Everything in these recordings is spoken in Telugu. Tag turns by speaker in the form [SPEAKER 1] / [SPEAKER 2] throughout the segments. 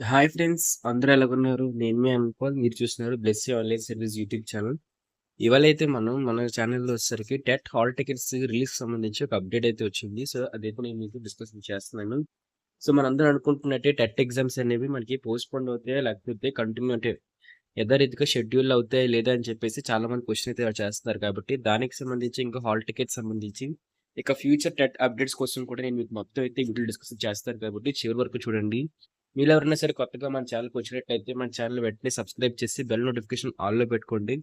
[SPEAKER 1] హాయ్ ఫ్రెండ్స్, అందరూ ఎలాగున్నారు? నేను మీ అనుకోవాలి. మీరు చూస్తున్నారు Blessy online service YouTube channel. ఇవాళ అయితే మనం మన ఛానల్లో వచ్చేసరికి టెట్ హాల్ టికెట్స్ రిలీజ్ సంబంధించి ఒక అప్డేట్ అయితే వచ్చింది. సో అదైతే నేను మీకు డిస్కషన్ చేస్తున్నాను. సో మనందరం అనుకుంటున్నట్టే టెట్ ఎగ్జామ్స్ అనేవి మనకి పోస్ట్ పోన్ అవుతాయా, లేకపోతే కంటిన్యూ అంటే యథారీతిగా షెడ్యూల్ అవుతాయా లేదా అని చెప్పేసి చాలా మంది క్వశ్చన్ అయితే చేస్తున్నారు. కాబట్టి దానికి సంబంధించి ఇంకా హాల్ టికెట్ సంబంధించి ఇక ఫ్యూచర్ టెట్ అప్డేట్స్ కోసం కూడా నేను మీకు మొత్తం అయితే వీడియో డిస్కషన్ చేస్తాను. కాబట్టి చివరి వరకు చూడండి. మీరు ఎవరైనా సరే కొత్తగా మన ఛానల్కి వచ్చినట్టయితే మన ఛానల్ వెంటనే సబ్స్క్రైబ్ చేసి బెల్ నోటిఫికేషన్ ఆల్లో పెట్టుకోండి.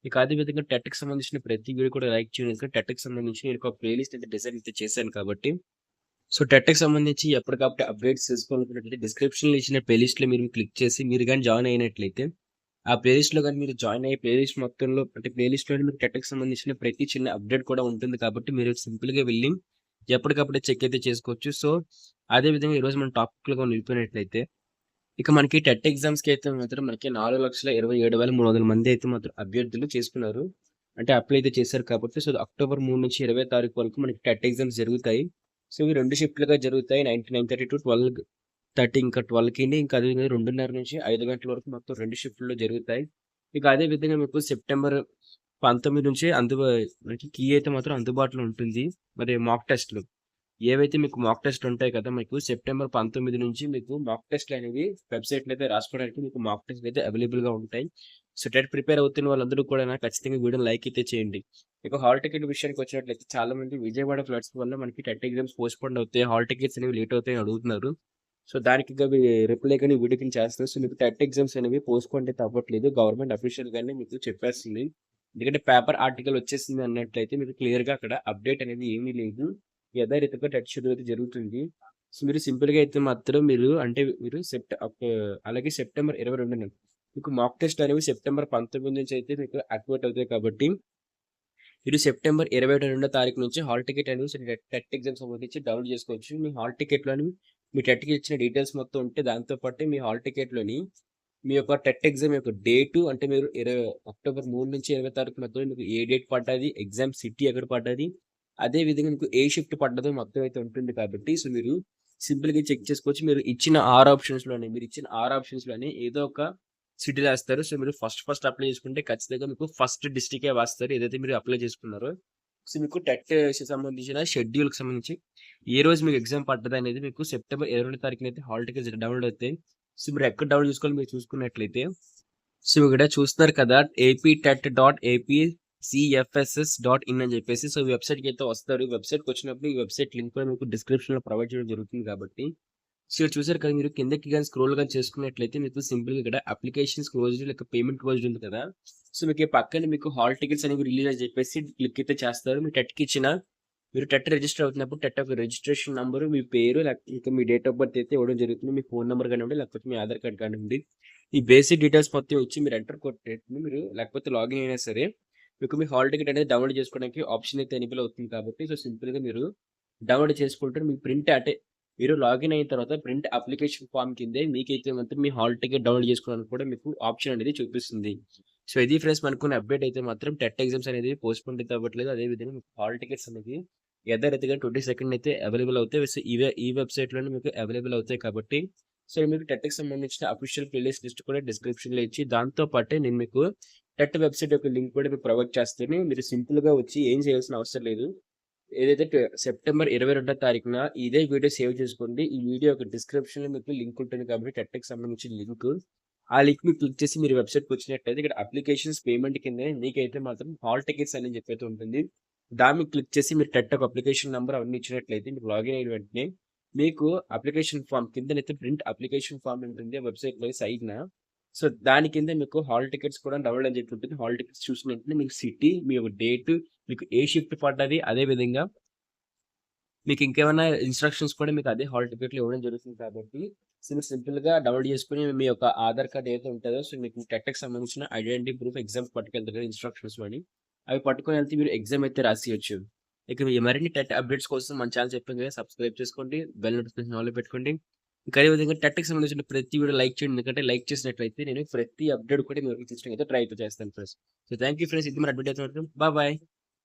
[SPEAKER 1] ఇక అదే విధంగా టెట్కి సంబంధించిన ప్రతి వీడియో కూడా లైక్ చేయండి. ఎందుకంటే టెట్కి సంబంధించి నేను ఒక ప్లేలిస్ట్ అయితే డిజైన్ అయితే చేశాను కాబట్టి. సో టెట్కి సంబంధించి ఎప్పటికప్పుడు అప్డేట్స్ తెలుసుకోవాలనుకున్నట్లయితే డిస్క్రిప్షన్లో ఇచ్చిన ప్లేలిస్ట్లో మీరు క్లిక్ చేసి మీరు కానీ జాయిన్ అయినట్లయితే ఆ ప్లేలిస్ట్‌లో గాని మీరు జాయిన్ అయ్యే ప్లేలిస్ట్ మొత్తంలో అంటే ప్లేలిస్ట్‌లోని మీకు టెట్‌కి సంబంధించిన ప్రతి చిన్న అప్డేట్ కూడా ఉంటుంది. కాబట్టి మీరు సింపుల్‌గా వెళ్లి ఎప్పటికప్పుడే చెక్ అయితే చేసుకోవచ్చు. సో అదే విధంగా ఈరోజు మనం టాపిక్‌లో గాని వెళ్ళిపోయినట్లయితే ఇక మనకి టెట్ ఎగ్జామ్స్‌కి అయితే మాత్రం మనకి 4,27,300 మంది అయితే మాత్రం అభ్యర్థులు చేసుకున్నారు. అంటే అప్లై అయితే చేశారు కాబట్టి సో అక్టోబర్ 3 నుంచి 20 తారీఖు వరకు మనకి టెట్ ఎగ్జామ్స్ జరుగుతాయి. సో ఇవి 2 షిఫ్ట్‌లుగా జరుగుతాయి. 9:30 టు 12:30 ఇంకా 12కిని ఇంకా అదే విధంగా 2:30 నుంచి 5 గంటల వరకు మొత్తం 2 షిఫ్ట్‌ల్లో జరుగుతాయి. ఇక అదే విధంగా మీకు సెప్టెంబర్ 19 నుంచి మనకి కీ అయితే మాత్రం అందుబాటులో ఉంటుంది. మరి మాక్ టెస్ట్‌లు ఏవైతే మీకు మాక్ టెస్ట్‌లు ఉంటాయి కదా! మీకు సెప్టెంబర్ 19 నుంచి మీకు మాక్ టెస్ట్‌లనేవి వెబ్‌సైట్‌లో అయితే రాసుకోవడానికి మీకు మాక్ టెస్ట్‌లు అయితే అవైలబుల్‌గా ఉంటాయి. సో, టెట్ ప్రిపేర్ అవుతున్న వాళ్ళందరూ కూడా ఖచ్చితంగా వీడియోని లైక్ అయితే చేయండి. ఇక హాల్ టికెట్ విషయానికి వచ్చినట్లయితే చాలామంది విజయవాడ ఫ్లడ్స్ వల్ల మనకి టెట్ ఎగ్జామ్స్ పోస్ట్‌పోన్ అవుతాయి. హాల్ టికెట్స్ అనేవి లేట్ అవుతాయని అడుగుతున్నారు. సో, దానికి రిప్లై గాని వీడియో కింద చేస్తున్నారు. సో, మీకు టెట్ ఎగ్జామ్స్ అనేవి పోస్ట్‌పోన్ అయితే అవ్వట్లేదు. గవర్నమెంట్ అఫీషియల్‌గానే మీకు చెప్పేస్తుంది. ఎందుకంటే పేపర్ ఆర్టికల్ వచ్చేసింది అన్నట్లయితే మీకు క్లియర్‌గా అక్కడ అప్డేట్ అనేది ఏమీ లేదు. యథారీతిగా టచ్ షెడ్యూల్ అయితే జరుగుతుంది. సో, మీరు సింపుల్‌గా అయితే మాత్రం మీరు అంటే మీరు అలాగే సెప్టెంబర్ 22న మీకు మాక్ టెస్ట్ అనేవి సెప్టెంబర్ 19 నుంచి అయితే మీకు యాక్టివేట్ అవుతాయి కాబట్టి, మీరు సెప్టెంబర్ 22 తారీఖు నుంచి హాల్ టికెట్ అనేది టెట్ ఎగ్జామ్ సంబంధించి డౌన్లోడ్ చేసుకోవచ్చు. మీ హాల్ టికెట్‌లోని మీ టెట్‌కి ఇచ్చిన డీటెయిల్స్ మొత్తం ఉంటే దాంతో పాటు మీ హాల్ టికెట్‌లోని మీ యొక్క టెట్ ఎగ్జామ్ యొక్క డేటు అంటే మీరు అక్టోబర్ 3 నుంచి 20 తారీఖు మధ్యలో మీకు ఏ డేట్ పడ్డది, ఎగ్జామ్ సిటీ ఎక్కడ పడ్డది, అదే విధంగా మీకు ఏ షిఫ్ట్ పడ్డదో మొత్తం అయితే ఉంటుంది కాబట్టి, సో మీరు సింపుల్‌గా చెక్ చేసుకోవచ్చు. మీరు ఇచ్చిన 6 ఆప్షన్స్‌లోని ఏదో ఒక సిటీలో ఏస్తారు. సో మీరు ఫస్ట్ అప్లై చేసుకుంటే ఖచ్చితంగా మీకు ఫస్ట్ డిస్ట్రిక్టే వేస్తారు. ఏదైతే మీరు అప్లై చేసుకున్నారో. సో మీకు టెట్ సంబంధించిన షెడ్యూల్‌కి సంబంధించి ఏ రోజు మీకు ఎగ్జామ్ పడ్డదనేది మీకు సెప్టెంబర్ 22 తారీఖునైతే హాల్ టికెట్స్ డౌన్‌లోడ్ అవుతాయి. సో మీరు ఎక్కడ డౌన్‌లోడ్ చేసుకోవాలో మీరు చూసుకున్నట్లయితే, సో ఇక్కడ చూస్తున్నారు కదా! aptet.apcfss.in అని చెప్పేసి సో వెబ్‌సైట్‌కి అయితే వస్తారు. వెబ్‌సైట్‌కి వచ్చినప్పుడు ఈ వెబ్‌సైట్ లింక్ కూడా మీకు డిస్క్రిప్షన్‌లో ప్రొవైడ్ చేయడం జరుగుతుంది కాబట్టి, సో ఇక్కడ చూసారు కదా! మీరు కిందకి గాని స్క్రోల్ గాని చేసుకున్నట్లయితే మీకు సింపుల్‌గా ఇక్కడ అప్లికేషన్స్ క్లోజ్డ్ లేక పేమెంట్ క్లోజ్డ్ ఉంది కదా! సో మీకు ఈ పక్కన మీకు హాల్ టికెట్స్ అనేవి రిలీజ్ అని చెప్పేసి క్లిక్ అయితే చేస్తారు. మీరు టెట్ రిజిస్టర్ అవుతున్నప్పుడు టెట్ యొక్క రిజిస్ట్రేషన్ నంబరు, మీ పేరు లేకపోతే మీ డేట్ ఆఫ్ బర్త్ అయితే ఇవ్వడం జరుగుతుంది. మీ ఫోన్ నంబర్ కానివ్వండి, లేకపోతే మీ ఆధార్ కార్డ్ కానివ్వండి. ఈ బేసిక్ డీటెయిల్స్ మొత్తం ఇచ్చి మీరు ఎంటర్ కొట్టేటప్పుడు మీరు లేకపోతే లాగిన్ అయినా సరే, మీకు మీ హాల్ టికెట్ అనేది డౌన్‌లోడ్ చేసుకోవడానికి ఆప్షన్ అయితే ఎనేబుల్ అవుతుంది కాబట్టి, సో సింపుల్‌గా మీరు డౌన్‌లోడ్ చేసుకుంటే మీకు ప్రింట్ అంటే మీరు లాగిన్ అయిన తర్వాత ప్రింట్ అప్లికేషన్ ఫార్మ్ కిందే మీకైతే మాత్రం మీ హాల్ టికెట్ డౌన్‌లోడ్ చేసుకోవడానికి కూడా మీకు ఆప్షన్ అనేది చూపిస్తుంది. సో ఇది ఫ్రెండ్స్ మనకున్న అప్డేట్ అయితే మాత్రం టెట్ ఎగ్జామ్స్ అనేది పోస్ట్‌పోన్ అయితే అవ్వట్లేదు. అదే విధంగా మీకు హాల్ టికెట్స్ అనేవి యథారీతిగా 22 అయితే అవైలబుల్ అవుతాయి. సో ఈ వెబ్‌సైట్‌లోనే మీకు అవైలబుల్ అవుతాయి కాబట్టి, సో మీకు టెట్‌కి సంబంధించిన అఫీషియల్ ప్లేలిస్ట్ లిస్ట్ కూడా డిస్క్రిప్షన్‌లో ఇచ్చి దాంతో పాటే నేను మీకు టెట్ వెబ్‌సైట్ యొక్క లింక్ కూడా మీకు ప్రొవైడ్ చేస్తాను. మీరు సింపుల్‌గా వచ్చి ఏం చేయాల్సిన అవసరం లేదు. ఏదైతే సెప్టెంబర్ 22 తారీఖున ఇదే వీడియో సేవ్ చేసుకోండి. ఈ వీడియో యొక్క డిస్క్రిప్షన్‌లో మీకు లింక్ ఉంటుంది కాబట్టి టెట్‌కి సంబంధించిన లింకు. ఆ లింక్ మీద క్లిక్ చేసి మీరు వెబ్‌సైట్‌కి వచ్చినట్టయితే ఇక్కడ అప్లికేషన్స్ పేమెంట్ కిందనే మీకైతే మాత్రం హాల్ టికెట్స్ అని చెప్పి అయితే ఉంటుంది. దాని మీద క్లిక్ చేసి మీరు టెట్ ఒక అప్లికేషన్ నంబర్ అవన్నీ ఇచ్చినట్లయితే మీకు లాగిన్ అయిన వెంటనే మీకు అప్లికేషన్ ఫార్మ్ కిందనైతే ప్రింట్ అప్లికేషన్ ఫార్మ్ ఉంటుంది వెబ్‌సైట్‌లో సైడ్‌న. సో దాని కింద మీకు హాల్ టికెట్స్ కూడా డౌన్‌లోడ్ అని చెప్పి ఉంటుంది. హాల్ టికెట్స్ చూసిన వెంటనే మీకు సిటీ, మీ యొక్క డేట్, మీకు ఏ షిఫ్ట్ పడ్డది, అదే విధంగా మీకు ఇంకేమైనా ఇన్‌స్ట్రక్షన్స్ కూడా మీకు అదే హాల్ టికెట్‌లో ఇవ్వడం జరుగుతుంది కాబట్టి, సో మీరు సింపుల్‌గా డౌన్‌లోడ్ చేసుకొని మీ యొక్క ఆధార్ కార్డ్ ఏదైతే ఉంటదో, సో మీకు టెట్‌కి సంబంధించిన ఐడెంటిటీ ప్రూఫ్ ఎగ్జామ్‌కి పట్టుకెళ్తారు కదా ఇన్‌స్ట్రక్షన్స్ అని. అవి పట్టుకొని వెళ్తే మీరు ఎగ్జామ్ అయితే రాసేయొచ్చు. ఇక మీ మరిన్ని టెట్ అప్డేట్స్ కోసం మన ఛానెల్ చెప్పాను కదా! సబ్స్క్రైబ్ చేసుకోండి. బెల్ నోటిఫికేషన్ ఆల్‌లో పెట్టుకోండి. ఇంకా అదే విధంగా టెట్‌కి సంబంధించిన ప్రతి వీడియో లైక్ చేయండి. ఎందుకంటే లైక్ చేసినట్లయితే నేను ప్రతి అప్డేట్ కూడా మీ వరకు తీసుకొచ్చడానికి అయితే ట్రై అయితే చేస్తాను friends. So thank you friends. ఇది మన అప్డేట్ అయితే మాత్రం. బాయ్.